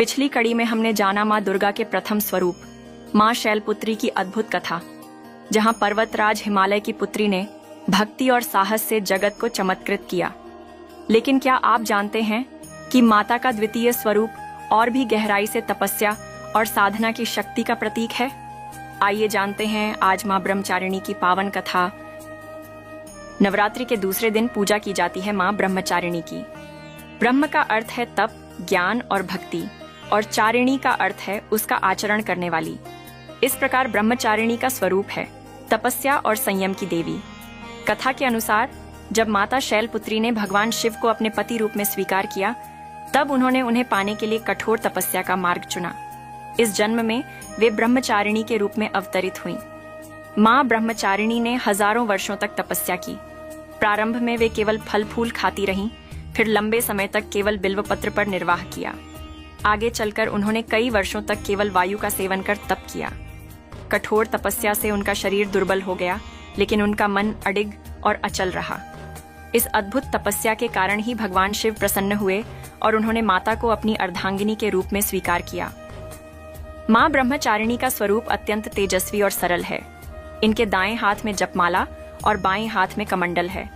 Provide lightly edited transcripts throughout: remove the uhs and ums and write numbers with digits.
पिछली कड़ी में हमने जाना माँ दुर्गा के प्रथम स्वरूप माँ शैलपुत्री की अद्भुत कथा, जहाँ पर्वतराज हिमालय की पुत्री ने भक्ति और साहस से जगत को चमत्कृत किया। लेकिन क्या आप जानते हैं कि माता का द्वितीय स्वरूप और भी गहराई से तपस्या और साधना की शक्ति का प्रतीक है? आइए जानते हैं आज माँ ब्रह्मचारिणी की पावन कथा। नवरात्रि के दूसरे दिन पूजा की जाती है माँ ब्रह्मचारिणी की। ब्रह्म का अर्थ है तप, ज्ञान और भक्ति, और चारिणी का अर्थ है उसका आचरण करने वाली। इस प्रकार ब्रह्मचारिणी का स्वरूप है तपस्या और संयम की देवी। कथा के अनुसार जब माता शैलपुत्री ने भगवान शिव को अपने पति रूप में स्वीकार किया, तब उन्होंने उन्हें पाने के लिए कठोर तपस्या का मार्ग चुना। इस जन्म में वे ब्रह्मचारिणी के रूप में अवतरित हुईं। माँ ब्रह्मचारिणी ने हजारों वर्षों तक तपस्या की। प्रारंभ में वे केवल फल फूल खाती रहीं, फिर लंबे समय तक केवल बिल्वपत्र पर निर्वाह किया। आगे चलकर उन्होंने कई वर्षों तक केवल वायु का सेवन कर तप किया। कठोर तपस्या से उनका शरीर दुर्बल हो गया, लेकिन उनका मन अडिग और अचल रहा। इस अद्भुत तपस्या के कारण ही भगवान शिव प्रसन्न हुए और उन्होंने माता को अपनी अर्धांगिनी के रूप में स्वीकार किया। माँ ब्रह्मचारिणी का स्वरूप अत्यंत तेजस्वी और सरल है। इनके दाएं हाथ में जपमाला और बाएं हाथ में कमंडल है।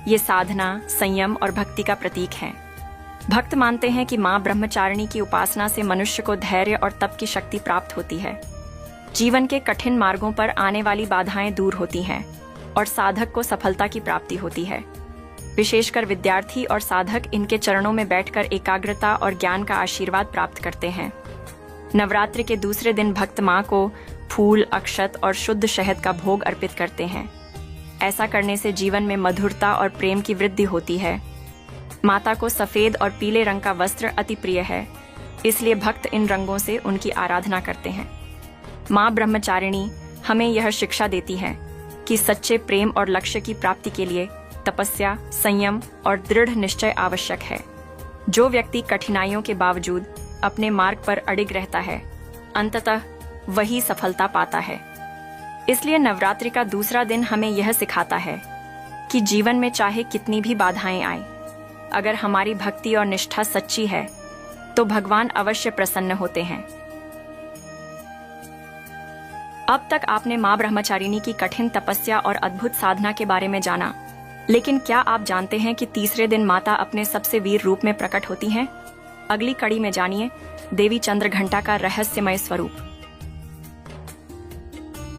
ये साधना, संयम और भक्ति का प्रतीक हैं। भक्त मानते हैं कि माँ ब्रह्मचारिणी की उपासना से मनुष्य को धैर्य और तप की शक्ति प्राप्त होती है। जीवन के कठिन मार्गों पर आने वाली बाधाएं दूर होती हैं और साधक को सफलता की प्राप्ति होती है। विशेषकर विद्यार्थी और साधक इनके चरणों में बैठकर एकाग्रता और ज्ञान का आशीर्वाद प्राप्त करते हैं। नवरात्रि के दूसरे दिन भक्त माँ को फूल, अक्षत और शुद्ध शहद का भोग अर्पित करते हैं। ऐसा करने से जीवन में मधुरता और प्रेम की वृद्धि होती है। माता को सफेद और पीले रंग का वस्त्र अति प्रिय है, इसलिए भक्त इन रंगों से उनकी आराधना करते हैं। माँ ब्रह्मचारिणी हमें यह शिक्षा देती है कि सच्चे प्रेम और लक्ष्य की प्राप्ति के लिए तपस्या, संयम और दृढ़ निश्चय आवश्यक है। जो व्यक्ति कठिनाइयों के बावजूद अपने मार्ग पर अडिग रहता है, अंततः वही सफलता पाता है। इसलिए नवरात्रि का दूसरा दिन हमें यह सिखाता है कि जीवन में चाहे कितनी भी बाधाएं आए, अगर हमारी भक्ति और निष्ठा सच्ची है तो भगवान अवश्य प्रसन्न होते हैं। अब तक आपने माँ ब्रह्मचारिणी की कठिन तपस्या और अद्भुत साधना के बारे में जाना, लेकिन क्या आप जानते हैं कि तीसरे दिन माता अपने सबसे वीर रूप में प्रकट होती हैं? अगली कड़ी में जानिए देवी चंद्रघंटा का रहस्यमय स्वरूप।